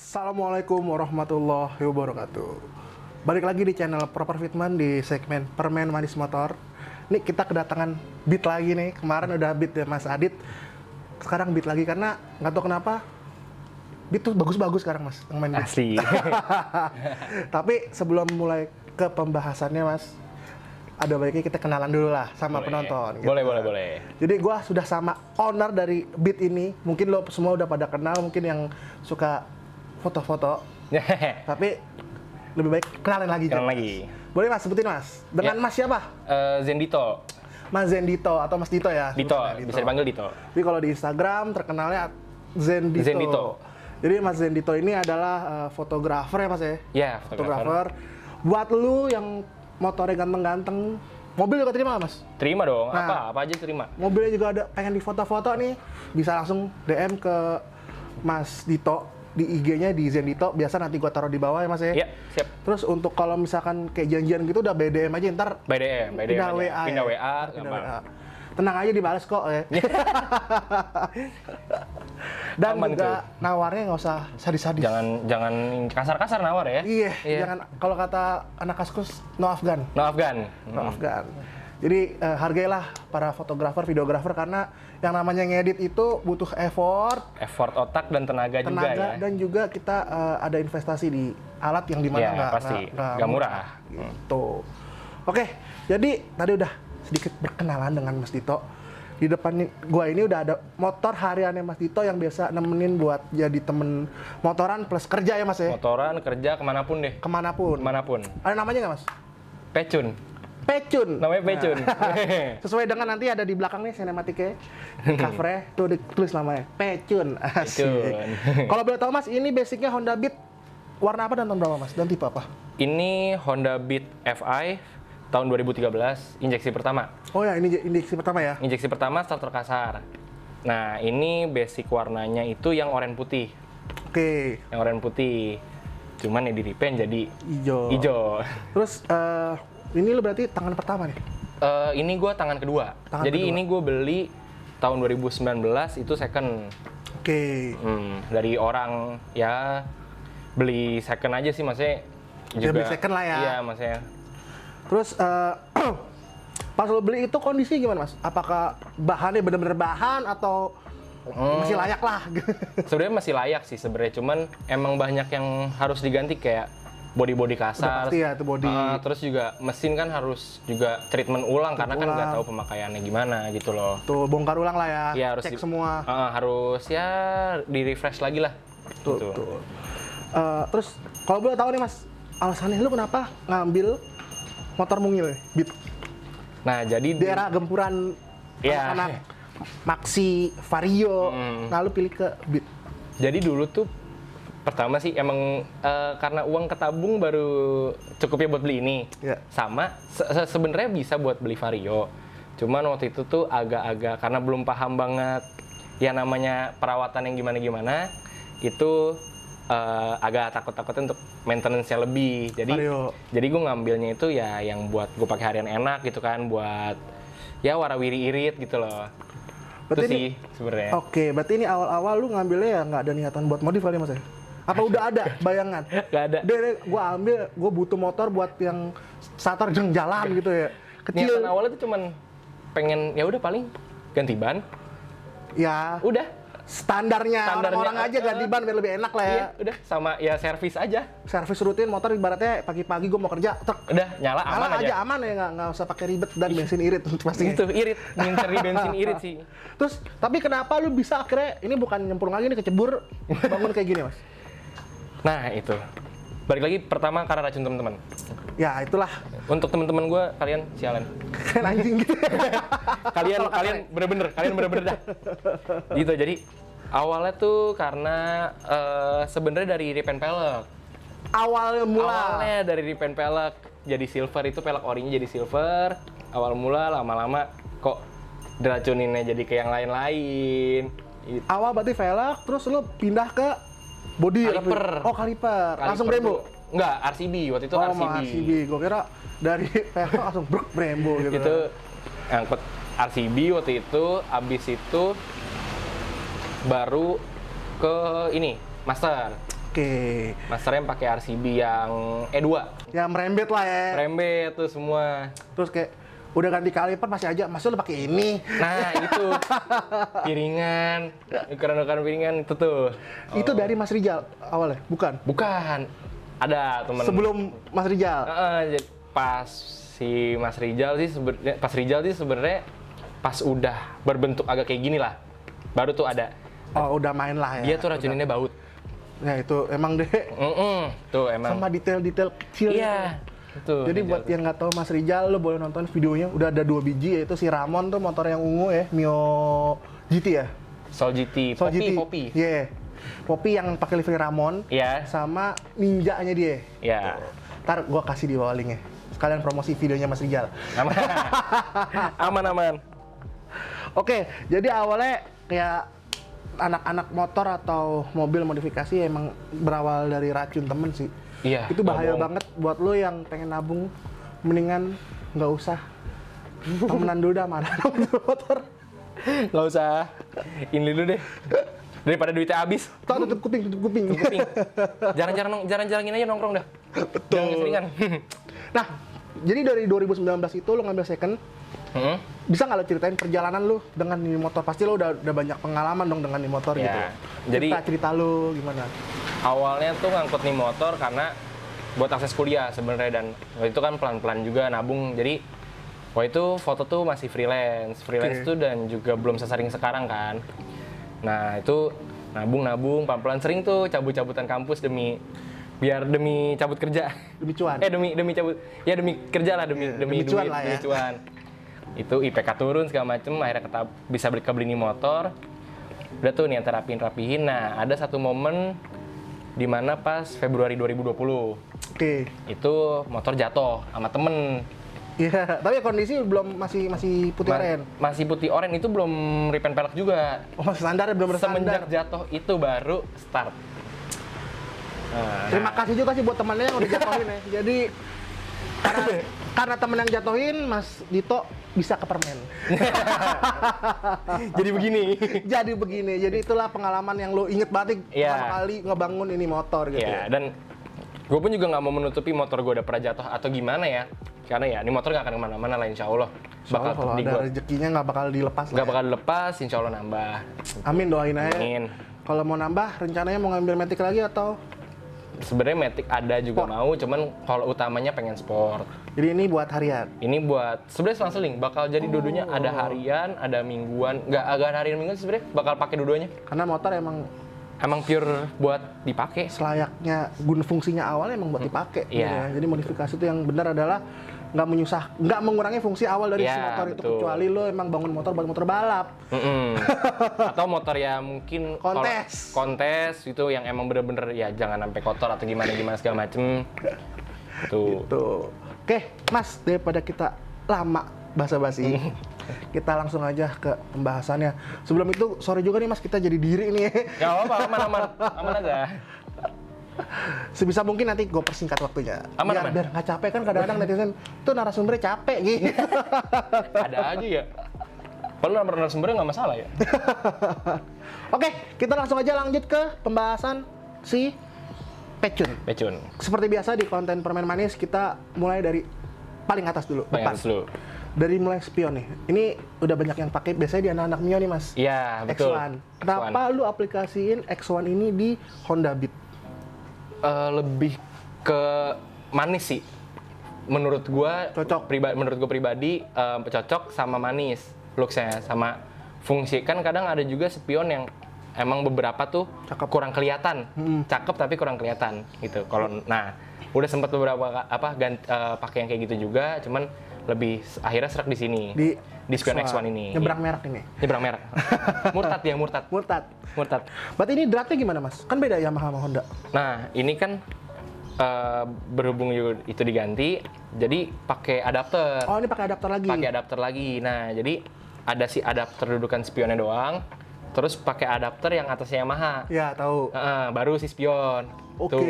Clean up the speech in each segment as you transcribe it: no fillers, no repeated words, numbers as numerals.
Assalamualaikum warahmatullahi wabarakatuh. Balik lagi di channel Proper Fitman di segmen Permen Manis Motor. Nih kita kedatangan beat lagi nih. Kemarin udah beat ya Mas Adit. Sekarang beat lagi karena nggak tahu kenapa beat tuh bagus-bagus sekarang Mas yang main beat. Asli. Tapi sebelum mulai ke pembahasannya Mas, ada baiknya kita kenalan dulu lah sama penonton. Gitu. Boleh. Jadi gua sudah sama owner dari beat ini. Mungkin lo semua udah pada kenal, mungkin yang suka foto-foto. Tapi lebih baik kenalin lagi. Kenalin lagi. Boleh Mas sebutin Mas. Dengan Ya. Mas siapa? Zendito. Mas Zendito atau Mas Dito ya? Dito, Sebutannya bisa dipanggil Dito. Tapi kalau di Instagram terkenalnya Zendito. Zendito. Jadi Mas Zendito ini adalah fotografer ya Mas ya? Ya, fotografer. Buat lu yang motornya ganteng-ganteng, mobil juga terima nggak, Mas? Terima dong. Nah. Apa aja terima. Mobilnya juga ada pengen di foto-foto nih, bisa langsung DM ke Mas Dito di IG-nya di Zendito. Biasa nanti gua taruh di bawah ya Mas ya. Iya, siap. Terus untuk kalau misalkan kayak janjian gitu udah BDM aja ntar By DM pindah aja. WA. Pindah ya? WA, Pindah gampang. WA. Tenang aja dibales kok ya. Dan Aman juga nawarnya nggak usah sadis-sadis. Jangan kasar-kasar nawar ya. Iya, jangan kalau kata anak kaskus no Afgan. No Afgan. No Afgan. Jadi hargailah para fotografer, videografer karena yang namanya ngedit itu butuh effort, Effort otak dan tenaga juga ya. dan juga kita ada investasi di alat yang dimana Ya, pasti. Nggak murah. Gitu. Oke, jadi tadi udah sedikit berkenalan dengan Mas Dito. Di depan gua ini udah ada motor hariannya Mas Dito yang biasa nemenin buat jadi temen motoran plus kerja ya Mas ya? Motoran, kerja, kemanapun deh. Kemanapun. Ada namanya nggak Mas? Pecun. Pecun. Namanya Pecun. Sesuai dengan nanti ada di belakang nih sinematiknya, covernya tuh ditulis namanya Pecun. Asik. Pecun. Kalau boleh tahu Mas, ini basicnya Honda Beat warna apa dan tahun berapa Mas? Dan tipe apa? Ini Honda Beat FI tahun 2013, injeksi pertama. Oh ya, ini injeksi pertama ya? Injeksi pertama starter kasar. Nah, ini basic warnanya itu yang oranye putih. Oke. Yang oranye putih. Cuman ya di repaint jadi Hijau. Terus ini lo berarti tangan pertama nih? Ini gue tangan kedua. Jadi ini gue beli tahun 2019 itu second. Oke. Dari orang ya beli second aja sih maksudnya. Ya, beli second lah ya. Iya maksudnya. Terus pas lo beli itu kondisi gimana Mas? Apakah bahannya bener-bener bahan atau masih layak lah? Sebenarnya masih layak sih sebenarnya, cuman emang banyak yang harus diganti kayak body kasar. Udah pasti ya itu body. Terus juga mesin kan harus juga treatment ulang karena kan nggak tahu pemakaiannya gimana gitu loh. Tuh bongkar ulang lah ya. Iya harus cek semua. Harus ya di refresh lagi lah. Tuh. Gitu. Terus kalau boleh tahu nih Mas, alasannya lu kenapa ngambil motor mungil Beat? Nah jadi Di era gempuran ya. anak Maxi, Vario, nah lu pilih ke Beat. Jadi dulu tuh pertama sih emang karena uang ketabung baru cukupnya buat beli ini. Ya. Sama sebenarnya bisa buat beli Vario. Cuman waktu itu tuh agak-agak karena belum paham banget ya namanya perawatan yang gimana-gimana itu agak takut-takutnya untuk maintenance-nya lebih. Jadi gue ngambilnya itu ya yang buat gue pakai harian enak gitu kan, buat ya warawiri irit gitu loh. Berarti itu sih sebenarnya. Oke, berarti ini awal-awal lu ngambilnya ya nggak ada niatan buat modif kali Mas ya? Apa udah ada bayangan? Gak ada. Gue ambil, gue butuh motor buat yang starter yang jalan gitu ya. Kecil. Niatan awalnya tuh cuman pengen ya udah paling ganti ban. Ya. Udah. Standarnya orang-orang aja ganti ban biar lebih enak lah ya. Iya, udah sama ya servis aja. Servis rutin motor ibaratnya pagi-pagi gue mau kerja, Udah nyala aman aja. Aman ya, nggak usah pakai ribet dan bensin irit pastinya. Itu irit, ngincer di bensin irit sih. Terus tapi kenapa lu bisa akhirnya ini bukan nyemplung lagi nih kecebur bangun kayak gini Mas? Nah itu balik lagi pertama karena racun teman-teman. Ya itulah. Untuk teman-teman gue kalian sialan. Kan anjing gitu. kalian bener-bener dah. Gitu jadi awalnya tuh karena sebenarnya dari repaint pelek. Awalnya dari repaint pelek jadi silver, itu pelek orinya jadi silver. Awal mula lama-lama kok diracuninnya jadi ke yang lain-lain. Gitu. Awal berarti velg, terus lu pindah ke body Kaliper. Oh kaliper. Langsung Brembo? Enggak, RCB waktu itu RCB. RCB. Gue kira dari velg langsung bruk Brembo gitu. Itu angkut RCB waktu itu, abis itu baru ke ini Master. Oke. Masternya pakai RCB yang E2. Ya merembet lah ya. Rembet tuh semua. Terus kayak udah ganti kaliper masih aja, masih lu pakai ini. Nah, itu piringan, ukuran-ukuran piringan itu tuh. Itu dari Mas Rijal awalnya, bukan? Bukan. Ada temen. Sebelum Mas Rijal. Pas si Mas Rijal sih sebenarnya pas udah berbentuk agak kayak gini lah. Baru tuh ada. Oh, udah main lah ya. Dia tuh racuninnya baut. Ya itu emang deh. Tuh emang. Sama detail-detail kecil. Iya. Itu. Jadi buat yang nggak tahu Mas Rijal, lo boleh nonton videonya. Udah ada 2 biji, yaitu si Ramon tuh motor yang ungu ya, Mio GT ya. Soul GT, Soul GT. Poppy. Iya. Poppy yang pakai livery Ramon. Iya. Sama ninja-nya dia. Iya. Ntar gua kasih di bawah linknya. Sekalian promosi videonya Mas Rijal. Aman. Aman. Oke, jadi awalnya kayak anak-anak motor atau mobil modifikasi emang berawal dari racun temen sih. Iya. Itu bahaya ngomong. banget buat lo yang pengen nabung, mendingan nggak usah. Temenan dulu dah mana motor. Nggak usah. Ini dulu deh. Daripada duitnya habis. Tuh, tutup kuping. Kuping. Jarang-jarangin aja nongkrong dah. Betul. Jangan keseringan. Nah, jadi dari 2019 itu lo ngambil second, bisa nggak lo ceritain perjalanan lo dengan ini motor? Pasti lo udah banyak pengalaman dong dengan ini motor Ya, gitu. jadi cerita lo gimana? awalnya tuh ngangkut nih motor karena buat akses kuliah sebenarnya, dan waktu itu kan pelan-pelan juga nabung. Jadi waktu itu foto tuh masih freelance Oke. tuh, dan juga belum sesering sekarang kan. Nah itu nabung pelan-pelan, sering tuh cabut-cabutan kampus demi cabut kerja. Demi cuan. demi cabut ya, demi kerja lah, demi Iya, demi duit, cuan lah ya. demi cuan. Itu IPK turun segala macem, akhirnya bisa beli nih motor. Udah tuh nih rapihin. Nah ada satu momen di mana pas Februari 2020 Oke. itu motor jatuh sama temen. Iya, tapi kondisi belum masih putih oren. Masih putih oren, itu belum repaint pelek juga. Oh, masih standar ya, belum Semenjak berstandar. jatuh itu baru start. Terima kasih juga sih buat temennya yang udah jatuhin ya. Jadi karena temen yang jatuhin, Mas Dito bisa ke permen. Jadi begini. Jadi begini. Jadi itulah pengalaman yang lo inget banget Iya. pertama kali ngebangun ini motor gitu. Ya, dan gue pun juga nggak mau menutupi motor gue udah pernah jatuh atau gimana ya. Karena ya, ini motor nggak akan kemana-mana lah, insya Allah. Soalnya kalau tetap di ada gua. rezekinya nggak bakal dilepas lah. Nggak bakal dilepas, insya Allah nambah. Amin, doain aja. Amin. Kalau mau nambah, rencananya mau ngambil Matic lagi atau? Sebenarnya Matic ada juga Sport. mau, cuman kalau utamanya pengen sport. Jadi ini buat harian. Ini buat sebenarnya selang-seling, bakal jadi dua-duanya, ada harian, ada mingguan. Nggak agak harian mingguan sebenarnya bakal pakai dua-duanya. Karena motor Emang pure buat dipakai. selayaknya guna fungsinya awalnya emang buat dipakai. Iya. gitu ya. Jadi modifikasi itu yang benar adalah nggak mengurangi fungsi awal dari si Iya, motor itu, betul. kecuali lo emang bangun motor buat motor balap. Atau motor ya mungkin kalau Kontes. kontes itu yang emang bener-bener ya jangan sampai kotor atau gimana segala macem. Tuh. Tuh. Oke, Mas, daripada kita lama basa-basi, kita langsung aja ke pembahasannya. Sebelum itu, sorry juga nih Mas, kita jadi diri nih. Gak apa-apa, aman aja. Sebisa mungkin nanti gue persingkat waktunya. Aman. Biar nggak capek kan, kadang-kadang netizen itu narasumbernya capek gitu. Ada aja ya. Kalau narasumbernya nggak masalah ya. Oke, kita langsung aja lanjut ke pembahasan si Pecun. Pecun. Seperti biasa di konten Permen Manis, kita mulai dari paling atas dulu. Pengen depan. dulu. Dari mulai spion nih. Ini udah banyak yang pakai, biasanya di anak-anak Mio nih Mas. Iya, betul. X1. Kenapa lu aplikasiin X1 ini di Honda Beat? Lebih ke manis sih. Menurut gua Cocok. menurut gua pribadi cocok sama manis looks-nya, sama fungsi. Kan kadang ada juga spion yang emang beberapa tuh Cakep. kurang kelihatan. Cakep tapi kurang kelihatan gitu. Kalau udah sempat beberapa pakai yang kayak gitu juga, cuman lebih akhirnya serak di sini. Di spion X1 ini. Nyebrang merek ini. Nyebrang merek. Murtad ya, murtad. Murtad. Berarti ini dratnya gimana Mas? Kan beda Yamaha sama Honda. Nah, ini kan berhubung juga itu diganti, jadi pakai adapter. Oh, ini pakai adapter lagi. Pakai adapter lagi. Nah, jadi ada si adapter dudukan spionnya doang, terus pakai adapter yang atasnya Yamaha. Ya, tahu. Baru si spion. Oke, Tuh.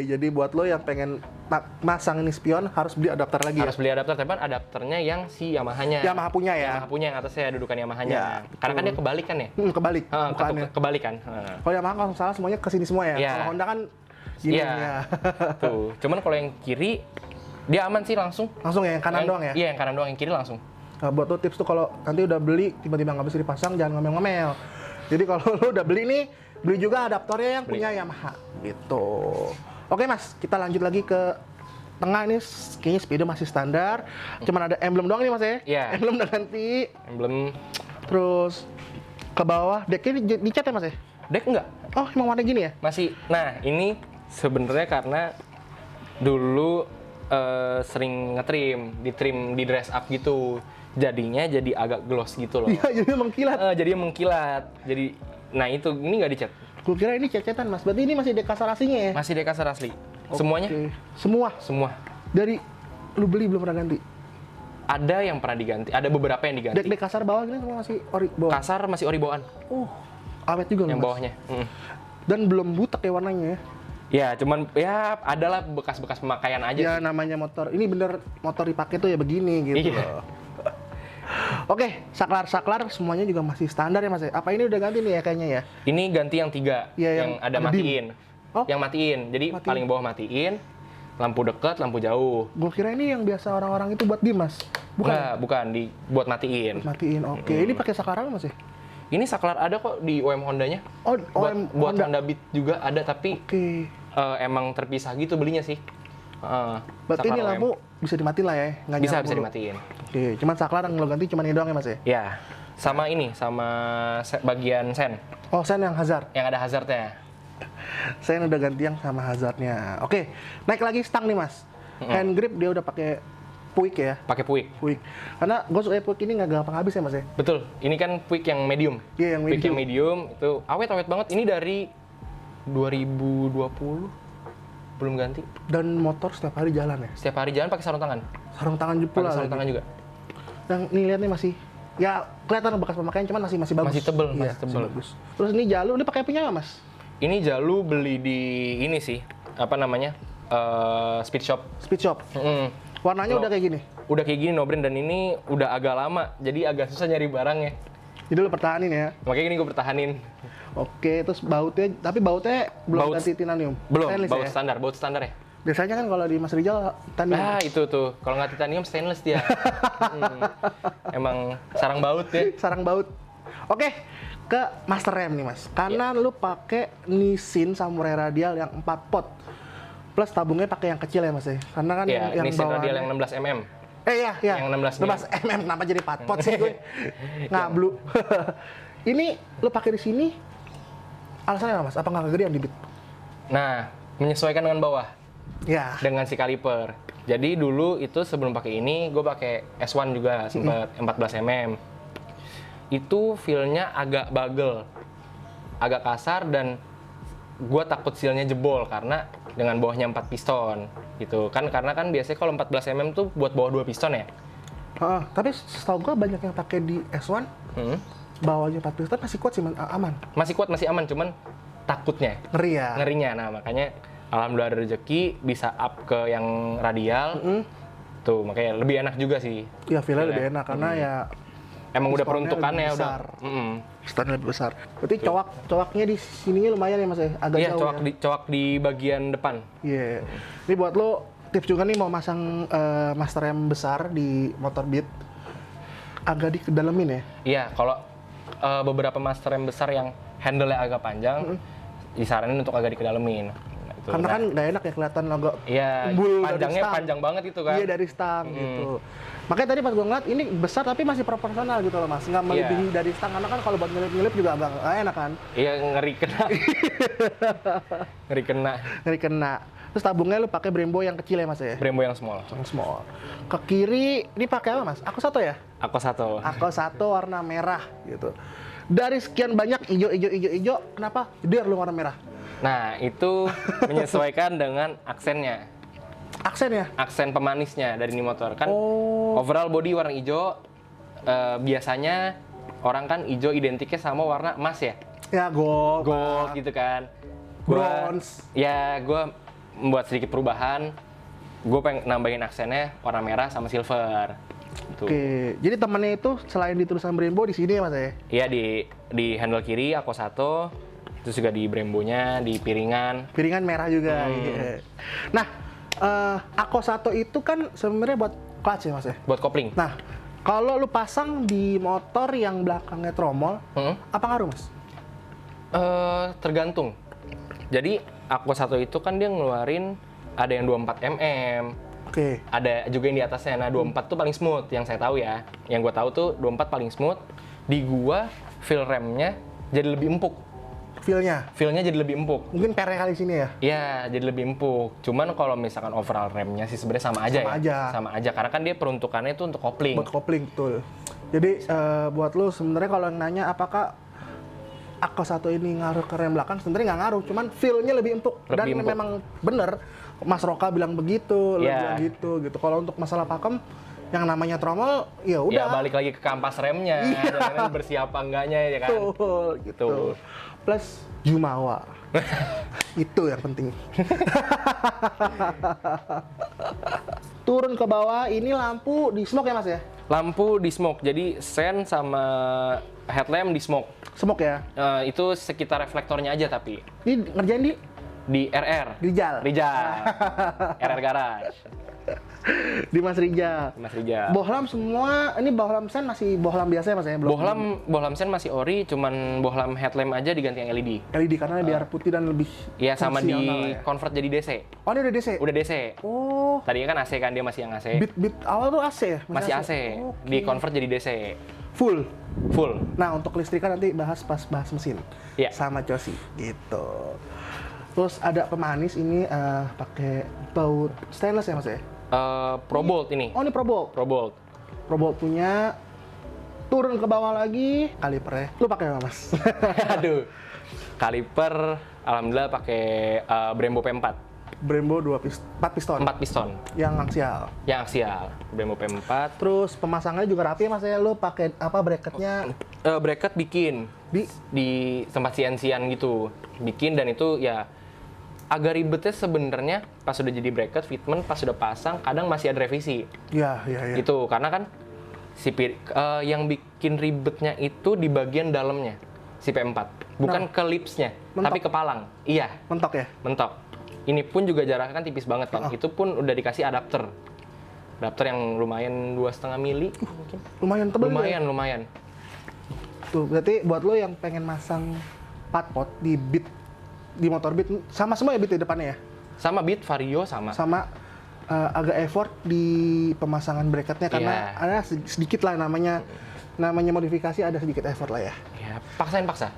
jadi buat lo yang pengen masang ini spion harus beli adapter lagi Harus ya? beli adapter, tapi kan adapternya yang si Yamahanya. Yamaha punya ya? Yamaha punya yang atasnya dudukan Yamahanya. Ya, Karena kan betul. dia kebalik kan ya? Kebalik, bukannya. Kebalik kan. Kalau Yamaha kalau nggak salah semuanya ke sini semua ya? Iya. Kalau Honda kan Gini Iya. ya. Tuh. Cuman kalau yang kiri dia aman sih langsung. Langsung ya, yang kanan doang ya? Iya, yang kanan doang, yang kiri langsung. Nah, buat lo tips tuh kalau nanti udah beli tiba-tiba nggak bisa dipasang, jangan ngomel-ngomel. Jadi kalau lo udah beli nih, beli juga adaptornya yang punya Yamaha gitu. Oke Mas, kita lanjut lagi ke tengah ini. Kayaknya speedo masih standar. Cuman ada emblem doang nih Mas ya? Iya. Emblem udah ganti. Emblem Terus ke bawah decknya dicat ya Mas ya? deck enggak? Oh emang warna gini ya? Masih. Nah, ini sebenarnya karena dulu sering ngetrim, di dress up gitu. Jadinya jadi agak gloss gitu loh. Iya, jadi mengkilat. Jadi mengkilat. Jadi nah itu ini nggak dicat. Gue kira ini cecetan Mas, berarti ini masih deck kasar aslinya ya? Masih dekasar asli. Semuanya? Oke. Semua? Semua. Dari lu beli belum pernah ganti? Ada yang pernah diganti, ada beberapa yang diganti. Deck kasar bawah gini semua masih ori bawah? Kasar masih ori bawaan, Awet juga yang Mas. bawahnya. Dan belum butek ya warnanya ya? Ya, cuman ya adalah bekas-bekas pemakaian aja Ya sih. namanya motor, ini bener motor dipakai tuh ya begini gitu Iya. loh. Oke, saklar semuanya juga masih standar ya Mas ya? Apa ini udah ganti nih ya kayaknya ya? Ini ganti yang 3, Iya, yang yang ada ada matiin. Oh. Yang matiin, jadi Matiin. paling bawah matiin, lampu dekat, lampu jauh. Gue kira ini yang biasa orang-orang itu buat dim Mas? Bukan? Enggak, bukan, buat matiin. Matiin, oke. Ini pakai saklar apa Mas ya? Ini saklar ada kok di OM Hondanya. Oh, Buat Honda. Honda Beat juga ada, tapi Oke. emang terpisah gitu belinya sih. Berarti ini saklar OM. lampu bisa dimatiin lah ya? Nggak Bisa nyala mulu. dimatiin. Oke, cuman saklar yang lo ganti cuman ini doang ya Mas ya? Ya, sama ini, sama bagian sen Oh, sen yang hazard. yang ada hazardnya. Sen udah ganti yang sama hazardnya. Oke, naik lagi stang nih Mas. Hand grip dia udah pakai Puig ya? Pakai Puig. Puig. Karena gue suka Puig ini nggak gampang habis ya Mas ya? Betul, ini kan Puig yang medium. Iya, yang Puig medium. yang medium itu awet banget. Ini dari 2020 belum ganti. Dan motor setiap hari jalan ya? Setiap hari jalan pakai sarung tangan. Sarung tangan pula Pakai sarung lagi. tangan juga. Yang nih lihat nih masih, ya kelihatan bekas pemakaian cuman masih bagus. Masih tebel, Iya, masih tebel. bagus. Terus ini jalur, ini pakai punya nggak Mas? Ini Jalu beli di ini sih, apa namanya? Speed shop. Speed shop. Mm. Warnanya No. udah kayak gini. Udah kayak gini no brand, dan ini udah agak lama, jadi agak susah nyari barangnya. Jadi lo pertahanin ya. Makanya ini gue pertahanin. Oke, terus bautnya, tapi bautnya belum Baut- ganti titanium. Belum, Stainless ya? baut standar ya. Biasanya kan kalau di Mas Rizal titanium. Ah itu tuh, kalau nggak titanium stainless dia. Emang sarang baut ya. Sarang baut. Oke, ke master rem nih Mas. Kanan lu pakai Nissin Samurai Radial yang 4 pot. Plus tabungnya pakai yang kecil ya Mas ya. Karena kan Iya, yang ini bawaan. radial yang 16 mm. Iya. yang 16 mm. Kenapa jadi 4 pot sih gue? Ngablu. Ini lu pakai di sini alasannya apa Mas? Apa nggak kegedean di Beat? Nah, menyesuaikan dengan bawah, Ya. dengan si kaliper. Jadi dulu itu sebelum pakai ini, gue pakai S1 juga, sempat 14 mm. Itu feel-nya agak bagel, agak kasar, dan gue takut seal-nya jebol karena dengan bawahnya 4 piston gitu kan, karena kan biasanya kalau 14 mm tuh buat bawah 2 piston ya. Tapi setahu gue banyak yang pakai di S1 bawahnya 4 piston masih kuat sih aman. Masih kuat, masih aman, cuman takutnya, Ngeri ya. ngerinya. Nah makanya alhamdulillah ada rezeki bisa up ke yang radial. Tuh makanya lebih enak juga sih. Ya feel-nya Feel-nya. lebih enak karena ya Emang udah pistonnya peruntukannya lebih udah. besar. pistonnya lebih besar. Berarti cowoknya di sininya lumayan ya Mas ya? Agak Iya, jauh cowok ya? cowok di bagian depan. Iya. Ini buat lo tips juga nih mau masang master rem besar di motor Beat. Agak dikedalemin ya? Iya, kalau beberapa master rem besar yang handle-nya agak panjang, disaranin untuk agak dikedalemin. Nah, itu. Karena Nah, kan nggak enak ya kelihatan agak iya, umbul dari panjangnya stang. panjang banget itu kan. Iya dari stang gitu. Makanya tadi pas gue ngeliat ini besar tapi masih proporsional gitu loh Mas. Nggak melebihi dari stang karena kan kalau buat nyelip-nyelip juga agak nggak enak kan. Iya, ngeri kena. Ngeri kena. Ngeri kena. Terus tabungnya lu pakai Brembo yang kecil ya Mas ya? Brembo yang small. Yang small. Ke kiri ini pakai apa Mas? Aku satu ya? Aku satu. Aku satu warna merah gitu. Dari sekian banyak hijau, kenapa dia lu warna merah? Nah, itu menyesuaikan dengan aksennya. Aksen ya? Aksen pemanisnya dari ini motor. Kan Oh. overall body warna hijau, biasanya orang kan hijau identiknya sama warna emas ya. Ya gold. Gold gitu kan. Bronze. Gue membuat sedikit perubahan. Gue pengen nambahin aksennya warna merah sama silver. Tuh. Oke, jadi temennya itu selain di tulisan Brembo di sini ya Mas ya? Iya, di handle kiri aku satu, Terus juga di Brembo-nya, di piringan. Piringan merah juga. Iya. Nah, Ako 1 itu kan sebenarnya buat clutch ya Mas ya? Buat kopling. Nah, kalau lu pasang di motor yang belakangnya tromol, apa ngaruh Mas? Tergantung. Jadi Ako 1 itu kan dia ngeluarin ada yang 24 mm. Oke. Ada juga yang di atasnya. Nah, 24 tuh paling smooth yang saya tahu ya. Yang gua tahu tuh 24 paling smooth. Di gua feel remnya jadi lebih empuk. Feel-nya Feel-nya jadi lebih empuk. mungkin pernya kali sini ya? Iya, jadi lebih empuk. Cuman kalau misalkan overall remnya sih sebenarnya sama aja Sama ya. aja. Sama aja karena kan dia peruntukannya itu untuk kopling. Buat kopling, betul. Jadi buat lu sebenarnya kalau yang nanya apakah Ako 1 ini ngaruh ke rem belakang, sebenarnya nggak ngaruh, cuman feel-nya lebih empuk. Dan Lebih empuk. memang bener, Mas Roka bilang begitu, lu Iya. bilang gitu. Kalau untuk masalah pakem, yang namanya tromol, ya Ya udah. balik lagi ke kampas remnya. Dan bersih apa enggaknya ya kan. Betul, gitu. Betul. Plus Jumawa. Itu yang penting. Turun ke bawah, ini lampu di smoke ya Mas ya? Lampu di smoke. Jadi sen sama headlamp di smoke. Smoke ya? Itu sekitar reflektornya aja tapi Ini ngerjain di RR. Rijal. RR Garage. Di Mas Rijal. Mas Rijal. Bohlam semua, ini bohlam sen masih bohlam biasa ya Mas ya? Bohlam sen masih ori, cuman bohlam headlamp aja diganti yang LED. LED karena biar putih dan lebih Iya, sama di fungsional ya. convert jadi DC. Oh ini udah DC? Udah DC. Oh, Tadinya kan AC kan, dia masih yang AC. bit awal tuh AC ya? Masih AC. Oke. Di convert jadi DC. Full? Full. Nah untuk listrikan nanti bahas pas bahas mesin. Iya. Sama Cosi, gitu. Terus ada pemanis ini pakai baut stainless ya Mas ya? Probolt ini. Oh ini Probolt. Probolt. Probolt punya. Turun ke bawah lagi, kalipernya. Lu pakai apa Mas? Aduh. Kaliper alhamdulillah pakai Brembo P4. Brembo 4 piston. 4 piston. Yang aksial. Yang aksial. Brembo P4. Terus pemasangannya juga rapi ya Mas ya? Lu pakai apa bracketnya? Bracket bikin di tempat CNC-an gitu. Bikin dan itu ya agak ribetnya sebenarnya pas sudah jadi bracket fitment, pas sudah pasang kadang masih ada revisi. Iya. Gitu karena kan yang bikin ribetnya itu di bagian dalamnya si P4. Bukan ke lipsnya, mentok. tapi ke palang. Iya, Mentok ya? mentok. Ini pun juga jaraknya kan tipis banget kan. Itu pun udah dikasih adapter. Adapter yang lumayan 2,5 mili mungkin. Lumayan tebel Lumayan. Tuh, berarti buat lo yang pengen masang patpot di Beat, di motor Beat, sama semua ya Beat di depannya ya? Sama Beat, Vario sama. Sama agak effort di pemasangan bracketnya karena Iya. ada sedikit lah namanya modifikasi, ada sedikit effort lah ya. Ya, paksain. Paksa.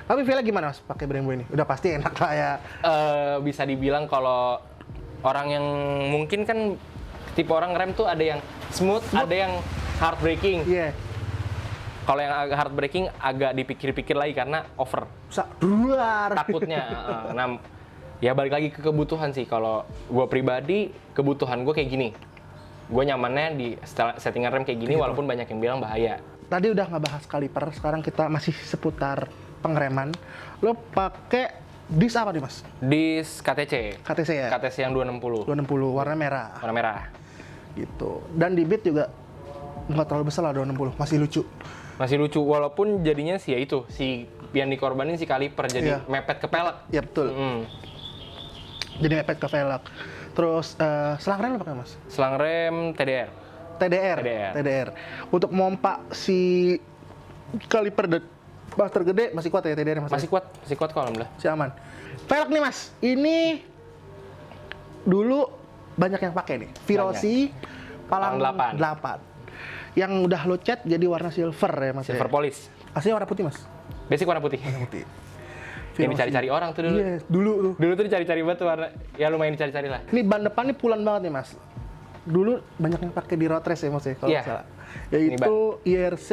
Tapi feel-nya gimana Mas pakai Brembo ini? Udah pasti enak lah ya. Bisa dibilang kalau orang yang mungkin kan tipe orang rem tuh ada yang smooth. Ada yang hard braking. Iya. Kalau yang agak hard braking agak dipikir-pikir lagi karena over Duar. takutnya. Nah, ya balik lagi ke kebutuhan sih. Kalau gue pribadi, kebutuhan gue kayak gini. Gue nyamannya di settingan rem kayak gini, walaupun banyak yang bilang bahaya. Tadi udah ngebahas kaliper, sekarang kita masih seputar pengereman. Lo pakai disk apa nih Mas? Disk KTC. KTC ya? KTC yang 260. 260 warna merah. Warna merah. Gitu. Dan di Beat juga nggak terlalu besar lah 260, masih lucu. Masih lucu, walaupun jadinya sih ya itu, si yang dikorbanin si kaliper, jadi Iya. mepet ke pelek. Ya betul. Jadi mepet ke velg. Terus selang rem lo pakai Mas? Selang rem TDR. TDR. Untuk mompa si kaliper master gede masih kuat ya TDR Mas? Masih kuat kok alhamdulillah. Si aman. Velg nih Mas, ini dulu banyak yang pakai nih. Virosi Palang 8. Yang udah lo cat jadi warna silver ya Mas? Silver ya? polish. Aslinya warna putih Mas? Basic warna putih. Warna putih. Yang dicari-cari orang tuh dulu. Iya, dulu tuh. Dulu tuh dicari-cari banget tuh warna. Ya lumayan dicari-cari lah. Ini ban depan nih pulan banget nih Mas. Dulu banyak yang pakai di road race ya Mas ya, kalau Iya. nggak salah. Yaitu IRC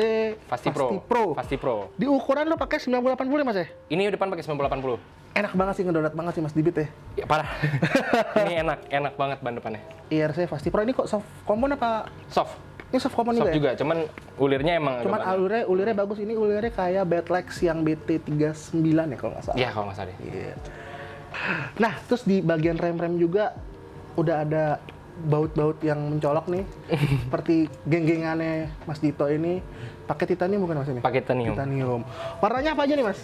Fasti Pro. Di ukuran lo pakai 9080 ya Mas ya? Ini depan pakai 9080. Enak banget sih, ngedonat banget sih Mas di Beat ya. Ya parah. Ini enak banget ban depannya. IRC Fasti Pro ini kok soft kompon apa? Soft. Ini soft kompon Soft juga ya? juga, cuman ulirnya emang Cuman agak banyak. ulirnya bagus. Ini ulirnya kayak Batlex yang BT39 ya kalau nggak salah. Iya kalau nggak salah. Iya. Nah, terus di bagian rem-rem juga udah ada baut-baut yang mencolok nih. Seperti geng-gengannya Mas Dito ini pakai titanium bukan Mas ini? Pakai titanium. Titanium. Warnanya apa aja nih Mas?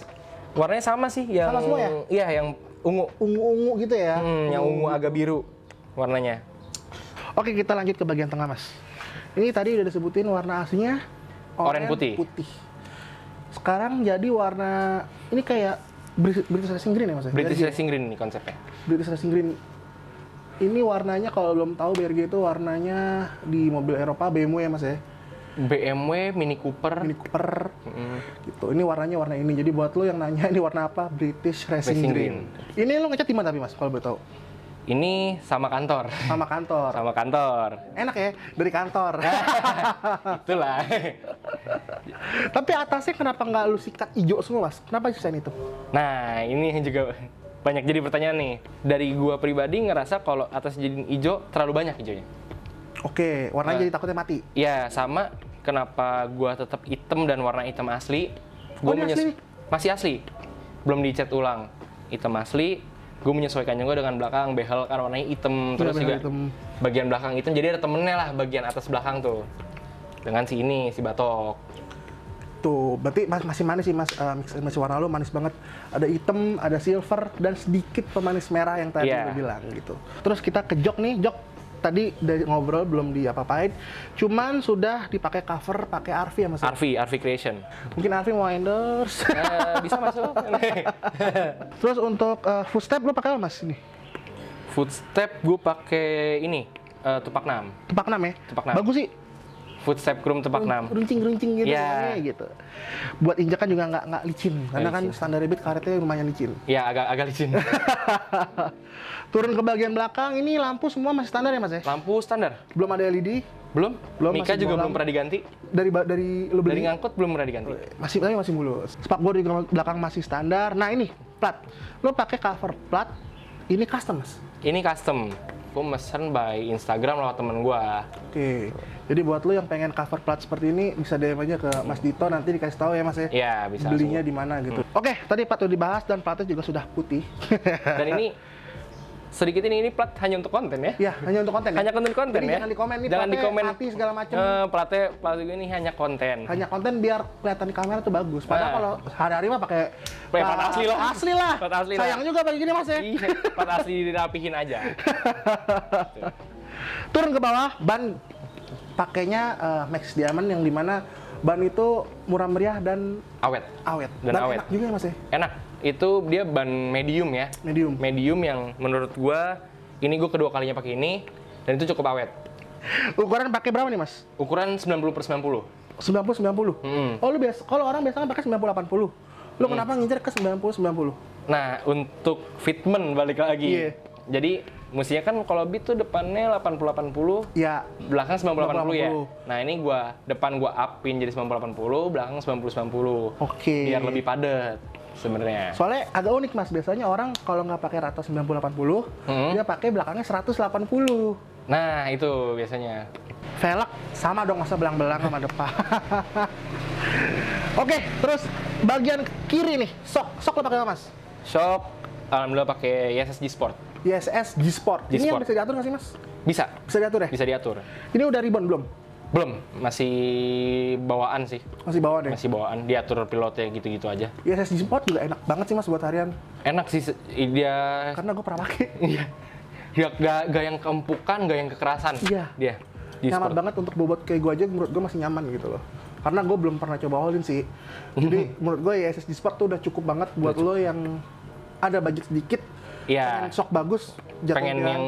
Warnanya sama sih, yang Sama semua ya? Iya, yang ungu. Ungu-ungu gitu ya? Yang ungu agak biru warnanya. Oke, kita lanjut ke bagian tengah Mas. Ini tadi udah disebutin warna aslinya Oranye putih. Sekarang jadi warna ini kayak British Racing Green ya Mas? British BRG. Racing Green nih konsepnya. British Racing Green. Ini warnanya kalau belum tahu BRG itu warnanya di mobil Eropa BMW ya Mas ya? BMW, Mini Cooper. Mini Cooper gitu. Ini warnanya warna ini. Jadi buat lo yang nanya ini warna apa? British Racing Racing Green. Ini lo ngecat di mana tapi Mas kalau boleh tahu? Ini sama kantor. Sama kantor. Sama kantor. Enak ya dari kantor. Itulah. Tapi atasnya kenapa nggak lu sikat hijau semua Mas? Kenapa desain itu? Nah, ini juga banyak jadi pertanyaan nih. Dari gua pribadi ngerasa kalau atas jadiin hijau terlalu banyak hijaunya. Oke, warnanya jadi takutnya mati. Ya, sama kenapa gua tetap hitam dan warna hitam asli. Gua ini asli? masih asli. Belum dicat ulang. Hitam asli. Gue menyesuaikan juga dengan belakang behel kan warnanya hitam, terus Iya, juga hitam. bagian belakang hitam, jadi ada temennya lah bagian atas belakang tuh dengan si ini, si batok. Tuh, berarti masih manis sih Mas, masih warna lu manis banget. Ada hitam, ada silver, dan sedikit pemanis merah yang tadi Iya. lu bilang gitu. Terus kita ke jok nih, jok tadi dari ngobrol belum diapa-apain, cuman sudah dipakai cover pakai RV ya Mas? RV Creation. Mungkin RV mau endorse. Bisa masuk. Terus untuk footstep lu pakai apa Mas ini? Footstep gue pakai ini, Tupak 6. Tupak 6 ya? Tupak 6. Bagus sih. Footstep Chrome Tupak 6. Runcing-runcing gitu, Iya. gitu. Buat injakan juga nggak licin, karena kan licin. standar rebit karetnya lumayan licin. Ya, agak licin. Turun ke bagian belakang, ini lampu semua masih standar ya Mas ya? Lampu standar. Belum ada LED? Belum? Belum, Mika masih juga bolam. belum pernah diganti. Dari lu Dari beli? ngangkut belum pernah diganti. Masih mulus. Spakbor di belakang masih standar. Nah ini, plat. Lo pakai cover plat, ini custom Mas? Ini custom. Gue mesen by Instagram lewat temen gue. Oke. Jadi buat lo yang pengen cover plat seperti ini, bisa DM aja ke Mas Dito, nanti dikasih tahu ya Mas ya? Iya, bisa. Belinya di mana gitu. Oke, tadi plat udah dibahas dan platnya juga sudah putih. Dan ini sedikit ini plat hanya untuk konten ya. Ya, hanya untuk konten. Hanya untuk konten Jadi ya. jangan dikomen nih, Jangan platnya dikomen. mati segala macam. Plat ini hanya konten. Hanya konten biar kelihatan di kamera tuh bagus. Padahal Nah. kalau hari-hari mah pakai Plat asli lah. Asli lah. Plat asli lah. Sayang juga pakai gini Mas ya. Iya, plat asli dirapihin aja. Turun ke bawah, ban pakainya Max Diamond yang dimana ban itu murah meriah dan Awet. awet. Dan awet. enak juga ya Mas ya. Enak. Itu dia ban medium ya. Medium. Medium yang menurut gua ini gua kedua kalinya pakai ini dan itu cukup awet. Ukuran pakai berapa nih Mas? Ukuran 90/90. 90-90. Oh lu biasa, kalau orang biasanya pakai 90-80. Lu kenapa ngincer ke 90-90? Nah, untuk fitment balik lagi. Iya. Jadi mestinya kan kalau beat tuh depannya 80-80, Ya, belakang 90-80 ya. 90-80. Nah, ini depan gua upin jadi 90-80, belakang 90-90. oke. Biar lebih padat sebenarnya. Soalnya agak unik Mas, biasanya orang kalau nggak pakai rata 90-80, dia pakai belakangnya 180. Nah, itu biasanya. Velg sama dong, masa belang-belang sama depan. Oke, terus bagian kiri nih, sok lo pakai apa Mas? Shock alhamdulillah pakai YSS G-Sport. ISS G-Sport. Ini yang G-Sport. bisa diatur nggak sih Mas? Bisa, Bisa diatur ya? bisa diatur. Ini udah ribbon belum? Belum, masih bawaan sih. Masih bawah deh. Masih bawaan, diatur pilotnya gitu-gitu aja. ISS G-Sport juga enak banget sih Mas buat harian. Enak sih dia. Karena gue pernah pakai. Iya. Dia gak yang keempukan, gak yang kekerasan. Iya. Dia. Nyaman G-Sport. banget untuk bobot kayak gue aja, menurut gue masih nyaman gitu loh. Karena gue belum pernah coba all-in sih. Jadi menurut gue ISS G-Sport tuh udah cukup banget buat lo yang ada budget sedikit, Iya. pengen shock bagus, jatuh Pengen pilihan yang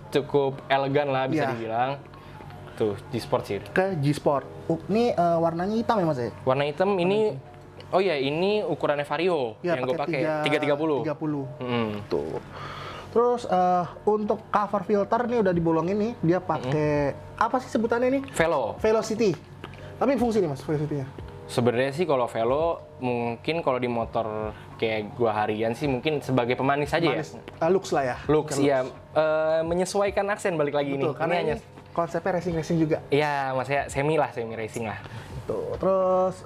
cukup elegan lah bisa Iya. dibilang. Tuh, G-Sport sih. ke G-Sport. Ini warnanya hitam ya Mas ya? Warna hitam ini, oh ya ini ukurannya Vario Ya, yang gue pakai 330. 30. Hmm. Tuh. Terus untuk cover filter nih udah dibolongin nih, dia pakai apa sih sebutannya nih? Velo. Velocity. Tapi fungsi nih Mas, Velocity-nya. Sebenarnya sih kalau Velo mungkin kalau di motor kayak gua harian sih mungkin sebagai pemanis aja Manis. ya. Looks lah ya. Looks ya, menyesuaikan aksen balik lagi Betul, ini. karena Ini ini konsepnya racing-racing juga. ya maksudnya semi racing lah. Tuh. Terus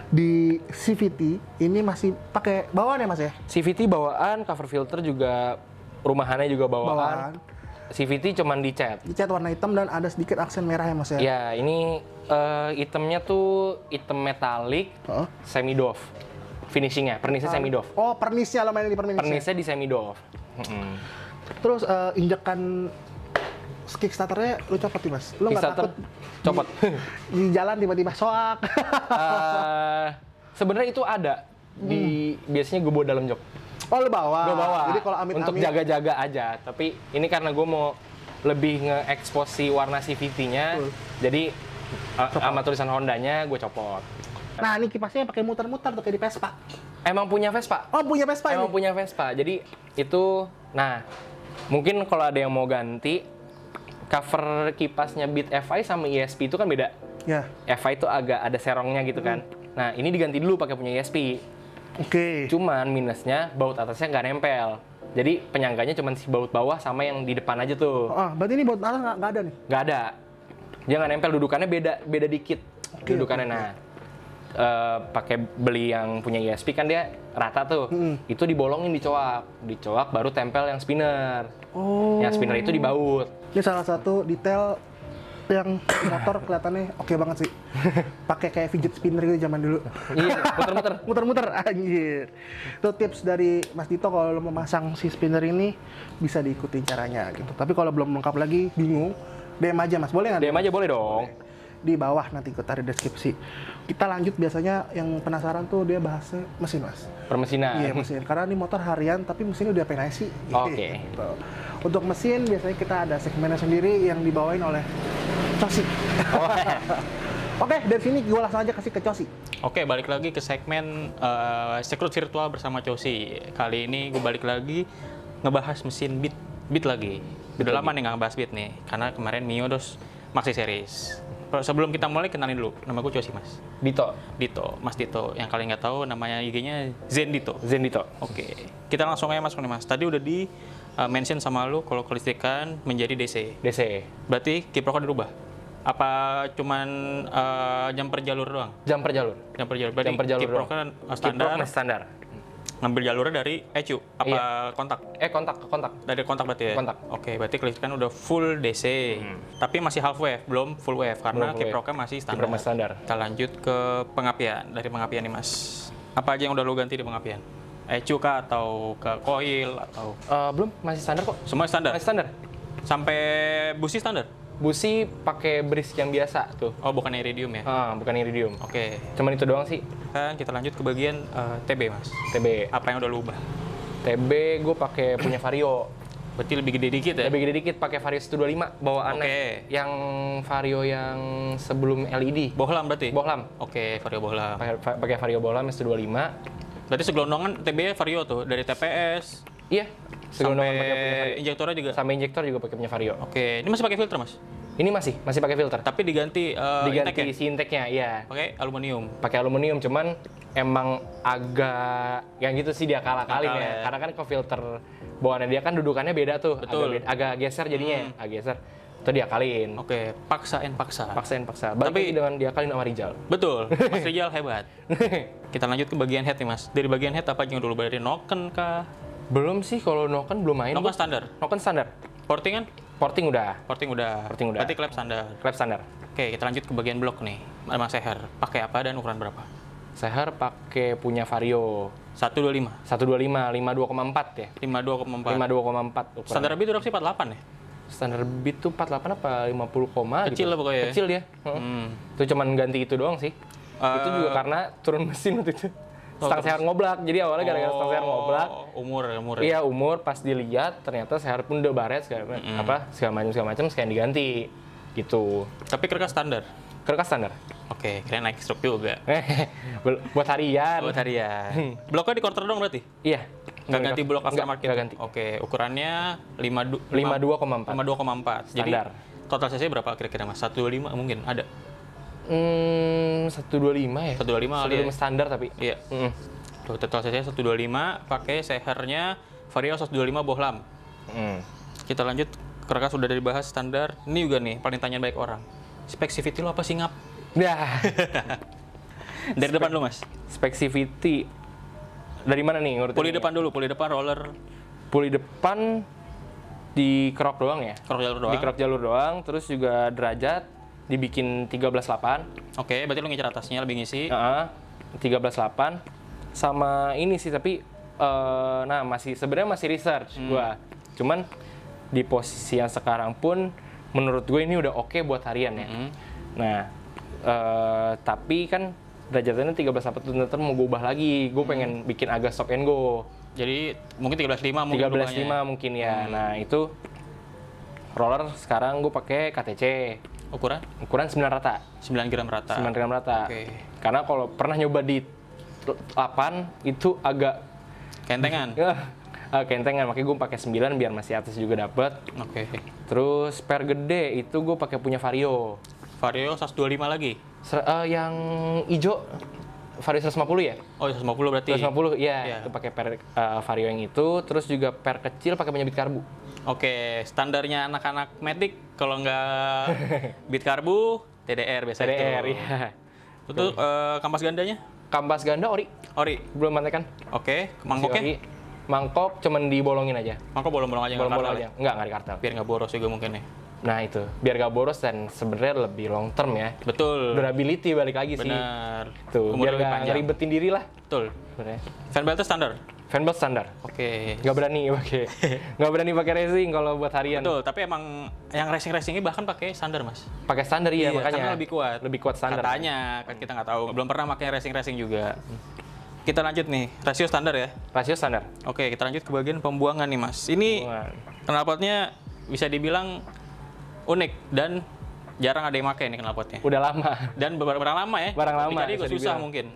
di CVT ini masih pakai bawaan ya Mas ya? CVT bawaan, cover filter juga rumahannya juga bawaan. CVT cuman dicat. Dicat warna hitam dan ada sedikit aksen merah ya Mas ya? Ya, ini itemnya tuh item metalik, Heeh. semi doff. Finishingnya, pernisnya semi doff. Oh, pernisnya lo main di pernisnya. Pernisnya di semi doff. Terus injekan kickstarternya lu copot nih Mas? Lu nggak Kickstarter takut copot. di jalan tiba-tiba soak? Sebenarnya itu ada di biasanya gue bawa dalam jok. Oh lu bawa? Gue bawa. Jadi kalau amit-amit untuk jaga-jaga aja. Tapi ini karena gue mau lebih nge-expose si warna CVT-nya, jadi sama tulisan Hondanya gue copot. Nah ini kipasnya pakai muter-muter tuh kayak di Vespa. Emang punya Vespa. Oh punya Vespa Emang ini? punya Vespa. Jadi itu, nah mungkin kalau ada yang mau ganti, cover kipasnya Beat FI sama ESP itu kan beda. Ya. FI itu agak ada serongnya gitu kan. Nah ini diganti dulu pakai punya ESP. Oke. Cuman minusnya baut atasnya nggak nempel. Jadi penyangganya cuma si baut bawah sama yang di depan aja tuh. Oh, berarti ini buat atas nggak ada nih? Nggak ada. Dia nggak nempel, dudukannya beda dikit. Oke, Dudukannya. oke, oke. Nah, pakai beli yang punya ESP kan dia rata tuh. Itu dibolongin dicoak baru tempel yang spinner. Oh. Yang spinner itu dibaut. Ini salah satu detail yang motor kelihatannya oke banget sih. Pakai kayak fidget spinner gitu zaman dulu. Iya, muter-muter. Muter-muter anjir. Itu tips dari Mas Dito kalau lo memasang si spinner ini bisa diikutin caranya gitu. Tapi kalau belum lengkap lagi, bingung, DM aja Mas. Boleh nggak? DM aja boleh dong. Di bawah nanti gue taruh deskripsi. Kita lanjut biasanya yang penasaran tuh dia bahasnya mesin Mas. Permesinan. Iya mesin, karena ini motor harian tapi mesinnya udah pengen sih. Oke. Gitu. Untuk mesin biasanya kita ada segmennya sendiri yang dibawain oleh Cosi. Oh, Oke, dari sini gue langsung aja kasih ke Cosi. Oke, balik lagi ke segmen Secret Virtual bersama Cosi. Kali ini gue balik lagi ngebahas mesin Beat lagi. Udah lama nih nggak ngebahas Beat nih, karena kemarin Mio dos Maxi Series. Sebelum kita mulai, kenalin dulu. Nama gue Cosi, Mas. Dito. Mas Dito. Yang kalian nggak tahu, namanya IG-nya Zen Dito. Zen Dito. Oke, kita langsung aja masuk nih, Mas. Tadi udah di mention sama lu kalau kelistrikan menjadi DC. DC. Berarti kiproknya dirubah? Apa cuman jam per jalur doang? Jam per jalur. Jam per jalur. Berarti Jam per jalur kiproknya standar, Kiprok masih standar. ngambil jalurnya dari ECU? Apa Iya. kontak? Kontak. Dari kontak berarti ya? Kontak. Oke, berarti kelistrikan udah full DC. Tapi masih half wave, belum full wave karena Belum full wave. kiproknya masih standar. Kiprok masih standar. Kita lanjut ke pengapian. Dari pengapian nih, Mas. Apa aja yang udah lu ganti di pengapian? ECU kah atau ke coil atau Belum, masih standar kok. semua standar? Masih standar. Sampai busi standar? Busi pakai bris yang biasa tuh. Oh, bukan iridium ya? Bukan iridium. Oke. Cuman itu doang sih. Kan kita lanjut ke bagian TB, Mas. TB. Apa yang udah lu ubah? TB gue pakai punya Vario. Berarti lebih gede dikit ya? Lebih gede dikit pakai Vario 125 bawaan Oke. yang Vario yang sebelum LED. Bohlam berarti? Bohlam. Oke, Vario Bohlam. Pakai Vario Bohlam 125. Berarti segelondongan TB Vario tuh, dari TPS Iya. Segelondongan pakai punya sampai Vario. injektornya juga? Sampai injektor juga pakai punya Vario. Oke, ini masih pakai filter, Mas? Ini masih pakai filter. Tapi diganti Diganti intake ya? si intake-nya, iya. Pakai aluminium. Pakai aluminium, cuman emang agak yang gitu sih dia kalah-kalin Nakal ya. ya. Karena kan kalau filter bawaannya dia kan dudukannya beda tuh. Betul. Agak geser jadinya, agak geser. Itu diakalin. Oke, paksa. Paksa. Balik lagi dengan diakalin sama Rizal. Betul, Mas Rijal hebat. Kita lanjut ke bagian head nih, Mas. Dari bagian head apa aja yang dulu? Dari noken kah? Belum sih, kalau Noken belum main. Noken gua. standar? Noken standar. Portingan? Porting udah. Porting udah. Porting udah. Berarti klep standar. Klep standar. Oke, kita lanjut ke bagian blok nih. Mas Seher, pakai apa dan ukuran berapa? Seher pakai punya Vario 125. 125, 52,4 ya. 52,4. 52,4 ukuran. Standar beat udah sih 48 ya? Standar beat tuh 48 apa 50 koma Kecil gitu. lah pokoknya ya? Kecil dia. Itu cuman ganti itu doang sih. Itu juga karena turun mesin waktu itu. Stang seher ngoblak. Jadi awalnya gara-gara stang seher ngoblak. Umur. Iya, umur pas dilihat ternyata seher pun udah baret segala macam sekalian diganti. Gitu. Tapi kerkas standar. Kerkas standar. Oke, keren naik stroke juga. Buat harian. Buat harian. Bloknya di quarter dong berarti? Iya. Nggak ganti blok aftermarket? Nggak ganti. Oke, ukurannya 52,4. 52,4. Jadi Standar. total cc berapa kira-kira, Mas? 125 mungkin ada? 125 ya. 125 kali ya? 125 standar tapi. Iya. Tuh, total cc 125, pakai sehernya Vario 125 Bohlam. Kita lanjut, kerkas sudah dibahas standar. Ini juga nih, paling tanyaan baik orang. Spek CVT lo apa sih, Ngap? Nah, Dari depan lu, Mas. spek CVT dari mana nih ngurutin? Puli depan dulu, puli depan roller. Puli depan di kerok doang ya. Kerok jalur doang. Di kerok jalur doang, terus juga derajat dibikin 13.8. Oke, berarti lu ngincer atasnya lebih ngisi. 13.8 sama ini sih tapi nah sebenarnya masih research gua. Cuman di posisi yang sekarang pun menurut gue ini udah oke buat harian ya. Nah, tapi kan derajatnya 13.8 tuh ntar mau gue ubah lagi. Gue pengen bikin agak stop and go. Jadi mungkin 13.5 mungkin 13.5 mungkin ya. Nah, itu roller sekarang gue pakai KTC. Ukuran 9 rata. 9 gram rata. 9 gram rata. Oke. Karena kalau pernah nyoba di 8 itu agak Kentengan. kentengan, makanya gue pakai 9 biar masih atas juga dapet. Oke. Terus per gede itu gue pakai punya Vario. Vario 125 lagi. Yang hijau Vario 150 ya? Oh, 150 berarti. 150 iya. Iya. Itu pakai per Vario yang itu, terus juga per kecil pakai punya Bitkarbu. Oke, standarnya anak-anak Matic kalau nggak bit karbu, TDR biasanya TDR itu. ya. Itu kampas gandanya? Kampas ganda ori. Ori. Belum mantekan. Oke, Masih mangkoknya? ori. Mangkok cuman dibolongin aja. Mangkok bolong-bolong aja nggak Bolong-bolong kartel aja. Enggak di kartel. ya? Biar nggak boros juga mungkin ya. Nah itu, biar gak boros dan sebenarnya lebih long term ya. Betul. Durability balik lagi sih. Benar. Tuh, Umur biar lebih gak panjang. ngeribetin diri lah Betul. sebenarnya. Fan beltnya standar? Fanbelt standar. Oke. Nggak berani pakai. Nggak berani pakai racing kalau buat harian. Betul, tapi emang yang racing-racingnya bahkan pakai standar, Mas. Pakai standar iya, makanya. Karena lebih kuat. Lebih kuat standar. Katanya, kan kita nggak tahu. Belum pernah pakai racing-racing juga. Kita lanjut nih, rasio standar ya. Rasio standar. Oke, kita lanjut ke bagian pembuangan nih, Mas. Ini knalpotnya bisa dibilang unik dan jarang ada yang pakai nih knalpotnya. Udah lama. Dan barang lama ya. Barang lama, Jadi juga bisa susah dibilang. mungkin.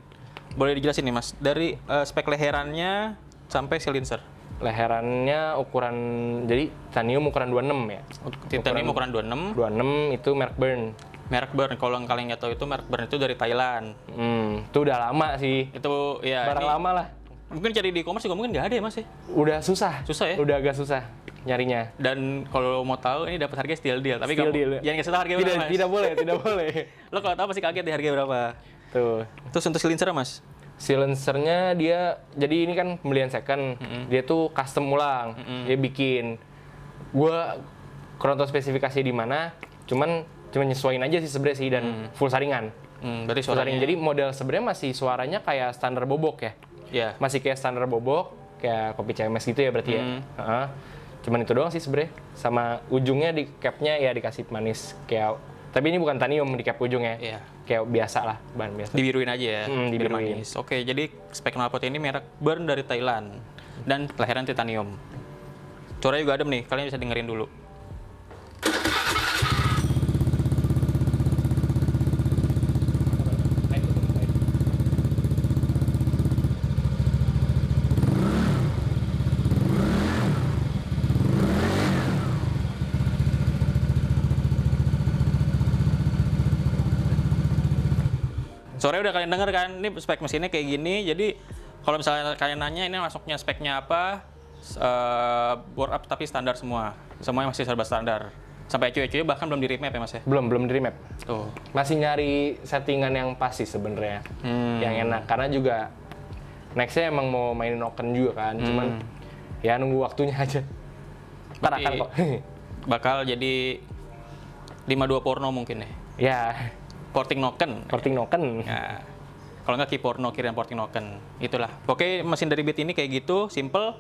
Boleh dijelasin nih, Mas. Dari spek leherannya sampai silencer. Leherannya ukuran, jadi titanium ukuran 26 ya. Titanium ukuran 26. 26 itu merek Burn. Merek Burn, kalau yang kalian nggak tahu itu merek Burn itu dari Thailand. Itu udah lama sih. Itu ya Barang ini lama lah. mungkin cari di e-commerce juga mungkin nggak ada ya, Mas ya. Udah susah. Susah ya? Udah agak susah nyarinya. Dan kalau mau tahu ini dapat harga still deal, tapi Still kamu deal. jangan kasih tahu harga Tidak, berapa. Mas. tidak boleh, tidak boleh. Lo kalau tahu pasti kaget di harga berapa. Tuh. Terus untuk silencer, Mas. Silencernya dia, jadi ini kan pembelian second, dia tuh custom ulang, dia bikin. Gua kurang tahu spesifikasi di mana, cuman nyesuaiin aja sih sebenarnya sih dan full saringan. Berarti Full saringan. suaranya. Jadi model sebenarnya masih suaranya kayak standar bobok ya. Ya. Masih kayak standar bobok, kayak kopi CMS gitu ya berarti ya. Heeh. Cuman itu doang sih sebenarnya. Sama ujungnya di capnya ya dikasih manis kayak, tapi ini bukan titanium di cap ujungnya. Iya. Kayak biasa lah, bahan biasa. Dibiruin aja ya. biar dibiruin. manis. Oke, jadi spek knalpot ini merek Burn dari Thailand dan lahiran titanium. Suaranya juga adem nih, kalian bisa dengerin dulu. Suaranya udah kalian denger kan, ini spek mesinnya kayak gini. Jadi kalau misalnya kalian nanya ini masuknya speknya apa, board up tapi standar semua. Semuanya masih serba standar. Sampai ECU-ECU bahkan belum di remap ya, Mas ya? Belum di remap. Tuh. Masih nyari settingan yang pas sih sebenarnya, yang enak. Karena juga nextnya emang mau mainin Oken juga kan, cuman ya nunggu waktunya aja. Ntar akan kok. Bakal jadi 52 porno mungkin ya? Ya, Porting Noken. porting Oken. Ya. Kalau nggak key porno, kirain porting Noken. Itulah. Oke, mesin dari Beat ini kayak gitu, simple.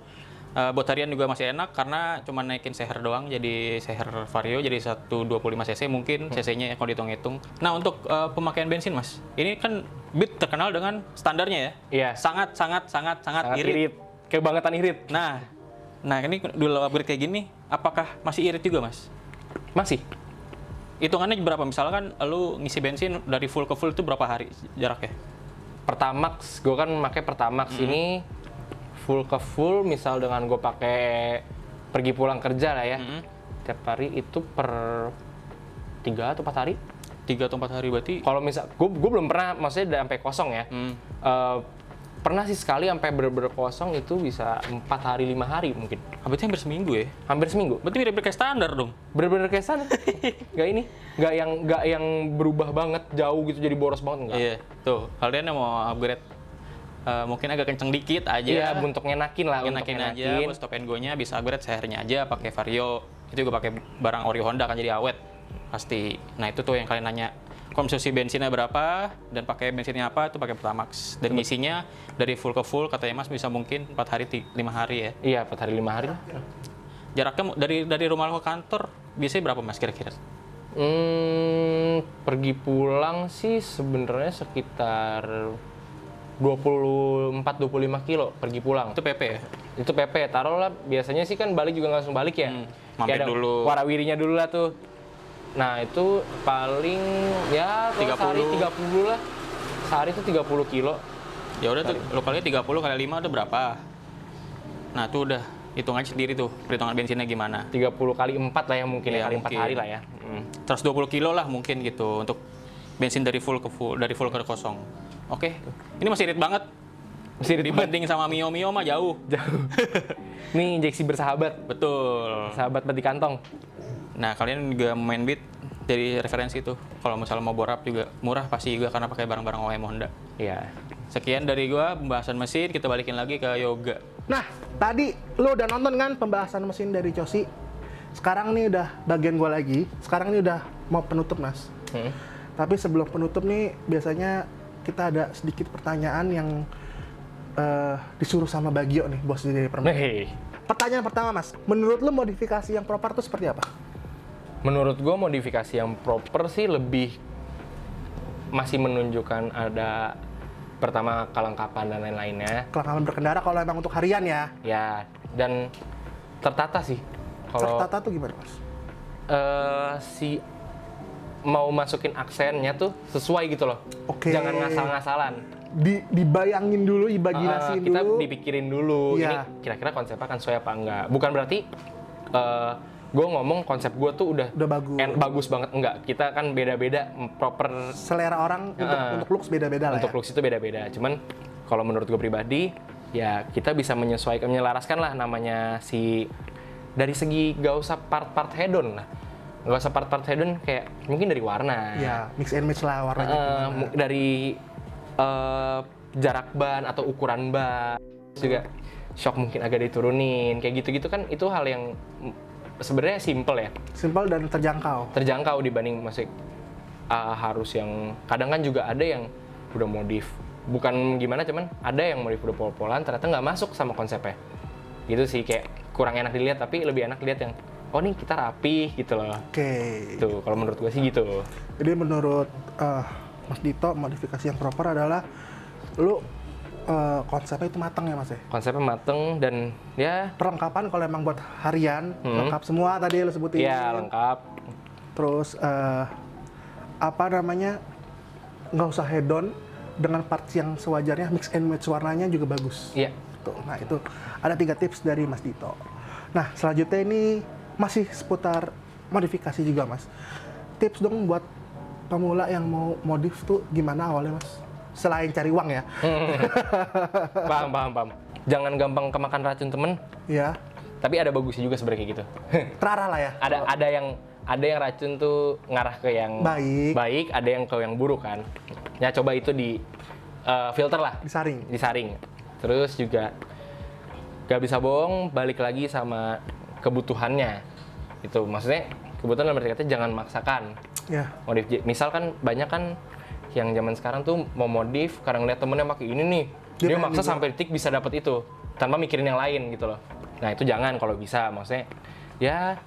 Buat harian juga masih enak karena cuma naikin seher doang, jadi seher Vario jadi 125 cc mungkin cc-nya ya kalau dihitung-hitung. Nah untuk pemakaian bensin, Mas, ini kan Beat terkenal dengan standarnya ya, Iya. sangat Sangat irit. irit. Kebangetan irit. Nah ini dulu upgrade kayak gini, apakah masih irit juga, Mas? Masih. Hitungannya berapa? Misalkan lu ngisi bensin dari full ke full itu berapa hari jaraknya? Pertamax, gue kan pakai Pertamax ini full ke full, misal dengan gue pakai pergi pulang kerja lah ya, tiap hari itu per 3 atau 4 hari. 3 atau 4 hari berarti? Kalau misal, gue belum pernah, maksudnya udah sampai kosong ya. Pernah sih sekali sampai bener-bener kosong itu bisa 4 hari, 5 hari mungkin. Berarti hampir seminggu ya? Hampir seminggu. Berarti mirip kayak standar dong? Bener-bener kayak sana. Nggak yang berubah banget, jauh gitu jadi boros banget, enggak. Iya, tuh. Kalian yang mau upgrade mungkin agak kenceng dikit aja. Iya, untuk ngenakin lah, untuk Enakin aja, ngenakin. buat stop and go-nya bisa upgrade sehernya aja pakai Vario. Itu juga pakai barang ori Honda kan jadi awet pasti. Nah itu tuh yang kalian nanya, konsumsi bensinnya berapa dan pakai bensinnya apa, itu pakai Pertamax. Dan ngisinya dari full ke full katanya Mas bisa mungkin 4 hari 5 hari ya. Iya, 4 hari 5 hari. Jaraknya dari rumah lo ke kantor biasanya berapa Mas kira-kira? Pergi pulang sih sebenarnya sekitar 24-25 kilo pergi pulang. Itu PP ya? Itu PP, taruhlah biasanya sih kan balik juga nggak langsung balik ya. Mampir Kayak ada dulu. Warawirinya dulu lah tuh. Nah itu paling ya 30. sehari 30 lah. Sehari itu 30 kilo. Ya udah tuh, lo kali 30 kali 5 itu berapa? Nah tuh udah, hitung aja sendiri tuh, perhitungan bensinnya gimana. 30 kali 4 lah ya mungkin Iya, ya, kali 4 mungkin. hari lah ya. 120 kilo lah mungkin gitu untuk bensin dari full ke kosong. Oke, ini masih irit banget. Masih irit Dibanding sama Mio mah jauh. Jauh. Ini injeksi bersahabat. Betul. Sahabat di kantong. Nah, kalian juga main Beat dari referensi tuh. Kalau misalnya mau borap juga murah pasti juga karena pakai barang-barang OEM Honda. Iya. Sekian dari gua pembahasan mesin, kita balikin lagi ke yoga. Nah, tadi lo udah nonton kan pembahasan mesin dari Chosi. Sekarang nih udah bagian gua lagi. Sekarang nih udah mau penutup, Mas. Tapi sebelum penutup nih, biasanya kita ada sedikit pertanyaan yang disuruh sama Bagio nih, bos dari Permen. Hei. Pertanyaan pertama, Mas. Menurut lo modifikasi yang proper itu seperti apa? Menurut gue modifikasi yang proper sih lebih masih menunjukkan ada pertama kelengkapan dan lain-lainnya. Kelengkapan berkendara kalau emang untuk harian ya. Ya, dan tertata sih. Kalau Tertata tuh gimana, Mas? si mau masukin aksennya tuh sesuai gitu loh. Oke. Jangan ngasal-ngasalan. Dibayangin dulu, imajinasiin Kita dulu. dipikirin dulu, Iya. ini kira-kira konsepnya akan sesuai apa enggak. Bukan berarti gue ngomong konsep gue tuh udah bagus. bagus banget, enggak. Kita kan beda-beda, proper Selera orang untuk looks beda-beda lah untuk ya. looks itu beda-beda. Cuman kalau menurut gue pribadi, ya kita bisa menyesuaikan, menyelaraskan lah namanya si dari segi gak usah part-part head-on lah. Gak usah part-part head-on kayak mungkin dari warna. Ya, mix and match lah warnanya. gimana. Dari jarak ban atau ukuran ban. Terus juga shock mungkin agak diturunin. Kayak gitu-gitu kan itu hal yang sebenarnya simple ya. Simple dan terjangkau. Terjangkau dibanding masih harus yang kadang kan juga ada yang udah modif. Bukan gimana, cuman ada yang modif udah pol-polan ternyata nggak masuk sama konsepnya. Gitu sih, kayak kurang enak dilihat, tapi lebih enak dilihat yang oh nih kita rapi gitu loh. Oke. Tuh kalau menurut gue sih gitu. Jadi menurut Mas Dito, modifikasi yang proper adalah lu konsepnya itu matang ya, Mas ya? Konsepnya mateng dan ya Perlengkapan kalau emang buat harian, lengkap semua tadi lu sebutin. ya lengkap. Terus apa namanya, nggak usah head on dengan parts yang sewajarnya, mix and match warnanya juga bagus. Iya. Tuh, nah itu ada 3 tips dari Mas Dito. Nah selanjutnya ini masih seputar modifikasi juga, Mas. Tips dong buat pemula yang mau modif tuh gimana awalnya, Mas? Selain cari uang ya. Paham. Jangan gampang kemakan racun temen. Ya, Tapi ada bagusnya juga sebenarnya kayak gitu. terarah lah ya. Ada yang racun tuh ngarah ke yang Baik. ada yang ke yang buruk kan. Ya coba itu di filter lah, Disaring. disaring. Terus juga gak bisa bohong, balik lagi sama kebutuhannya. Itu maksudnya kebutuhan dalam arti kata jangan maksakan. Ya, Modif, misal kan banyak kan yang zaman sekarang tuh mau modif karena ngeliat temennya pakai ini nih, dia pengen maksa juga. sampai detik bisa dapat itu tanpa mikirin yang lain gitu loh. Nah itu jangan kalau bisa, maksudnya ya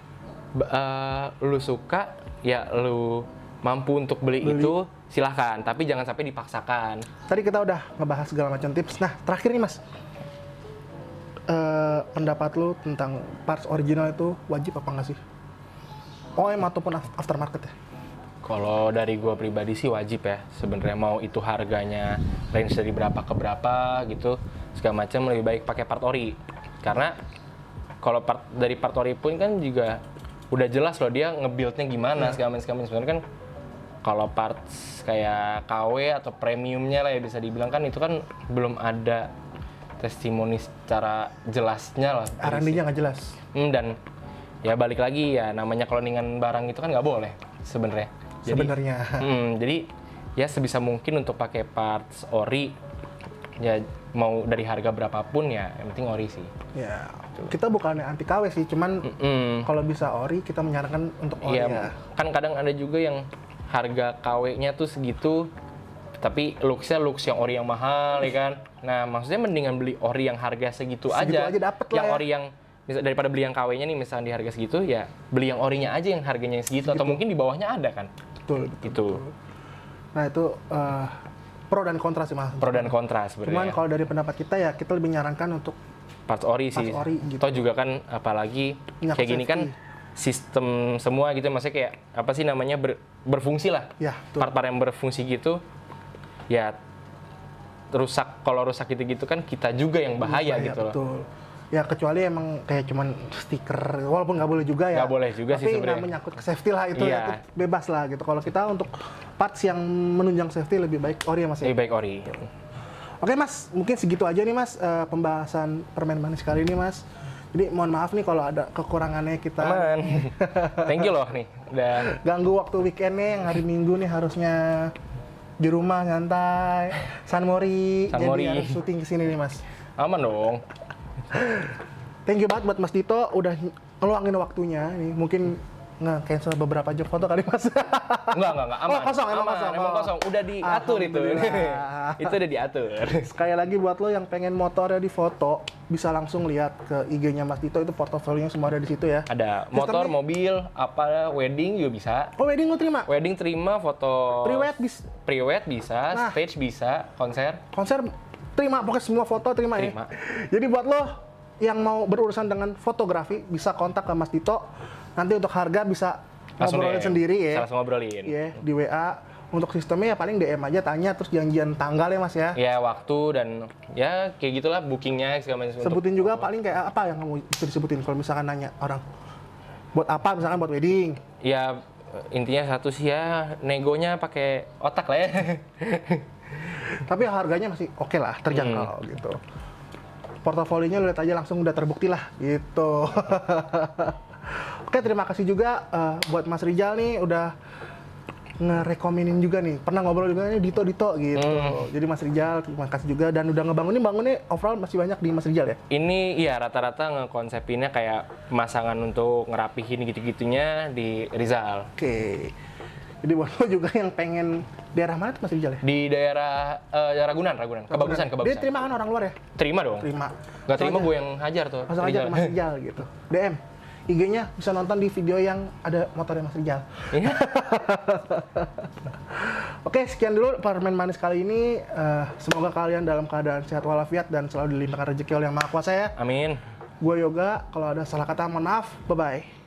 lu suka ya lu mampu untuk beli itu silahkan, tapi jangan sampai dipaksakan. tadi kita udah ngebahas segala macam tips. Nah, terakhir nih, Mas. Pendapat lu tentang parts original itu wajib apa nggak sih? OEM ataupun aftermarket ya? Kalau dari gua pribadi sih wajib ya sebenarnya, mau itu harganya range dari berapa ke berapa gitu segala macam, lebih baik pakai part ori, karena kalau dari part ori pun kan juga udah jelas loh dia nge-build-nya gimana segala macam sebenarnya kan. Kalau parts kayak KW atau premiumnya lah ya bisa dibilang kan itu kan belum ada testimoni secara jelasnya lah. R&D-nya nggak jelas. Dan ya balik lagi ya namanya cloningan barang itu kan nggak boleh sebenarnya. Sebenarnya. Jadi ya sebisa mungkin untuk pakai parts ori ya mau dari harga berapapun ya yang penting ori sih. Ya, kita bukannya anti KW sih, cuman kalau bisa ori kita menyarankan untuk ori Iya, ya. kan kadang ada juga yang harga KW-nya tuh segitu, tapi looks-nya looks yang ori yang mahal ya kan. Nah, maksudnya mendingan beli ori yang harga segitu aja. Aja dapet lah yang ya. ori yang daripada beli yang KW-nya nih misalnya di harga segitu, ya beli yang orinya aja yang harganya segitu. Atau mungkin di bawahnya ada kan. Betul. Itu Nah itu pro dan kontra sih mas. pro dan kontra Cuman sebenarnya. kalau dari pendapat kita ya kita lebih nyarankan untuk Parts ori sih. Parts ori gitu. Toh juga kan apalagi Menyangkut kayak gini kan safety. sistem semua gitu, maksudnya kayak apa sih namanya berfungsi lah. Ya, betul. Part-part yang berfungsi gitu ya rusak, kalau rusak gitu-gitu kan kita juga yang bahaya gitu loh. Betul. Ya kecuali emang kayak cuman stiker, walaupun nggak boleh juga ya. Nggak boleh juga sih tapi sebenarnya. nggak menyangkut ke safety lah itu Iya. ya, itu bebas lah gitu. Kalau kita untuk parts yang menunjang safety lebih baik ori ya mas ya. Lebih baik ori. Oke mas, mungkin segitu aja nih mas pembahasan permen manis kali ini mas. Jadi mohon maaf nih kalau ada kekurangannya kita Aman. Thank you loh nih. Udah ganggu waktu weekendnya yang hari Minggu nih harusnya di rumah nyantai, San Mori, San Mori. jadi harus syuting kesini nih mas. aman dong. Thank you banget buat Mas Dito udah ngeluangin waktunya nih. Mungkin nge-cancel beberapa job foto kali mas. Enggak, aman. Oh, kosong, emang Aman, kosong. emang Oh. kosong. Udah diatur itu. Alhamdulillah. Itu udah diatur. Sekali lagi buat lo yang pengen motornya di foto, bisa langsung lihat ke IG-nya Mas Dito, itu portofolionya semua ada di situ ya. Ada motor, Sistemnya- mobil, apa wedding juga bisa. Oh wedding lo terima? Wedding terima, foto Pre-wed pre-wed bisa, Nah. stage bisa, konser. konser terima, pokoknya semua foto terima, Terima. ya. Jadi buat lo yang mau berurusan dengan fotografi bisa kontak ke Mas Dito. Nanti untuk harga bisa ngobrolin DM. sendiri ya. Langsung ngobrolin. Iya, di WA. Untuk sistemnya ya paling DM aja, tanya terus janjian tanggal ya Mas ya. Ya waktu dan ya kayak gitulah bookingnya segala macam. Sebutin juga paling kayak apa yang kamu bisa disebutin kalau misalkan nanya orang. Buat apa misalkan buat wedding. Ya intinya satu sih ya negonya pakai otak lah ya. Tapi harganya masih oke lah, terjangkau gitu. Portofolionya lu lihat aja langsung udah terbukti lah gitu. Oke, terima kasih juga buat Mas Rijal nih udah ngerekomenin juga nih. Pernah ngobrol juga nih Dito gitu. Jadi Mas Rijal terima kasih juga dan udah bangunnya overall masih banyak di Mas Rijal ya. Ini ya rata-rata ngekonsepinnya kayak pemasangan untuk ngerapihin gitu-gitunya di Rizal. Oke. Jadi buat lo juga yang pengen daerah mana tuh Mas Rijal ya? Di daerah Ragunan. Kebagusan. Dia terima kan orang luar ya? Terima dong. Terima. Nggak terima Langsung gue yang hajar tuh. langsung aja Rizal. ke Mas Rijal gitu. DM. IG-nya bisa nonton di video yang ada motornya Mas Rijal. Iya. Oke, sekian dulu permen manis kali ini. Semoga kalian dalam keadaan sehat walafiat dan selalu dilimpahkan rezeki oleh Yang Maha Kuasa ya. Amin. Gue Yoga, kalau ada salah kata mohon maaf. Bye-bye.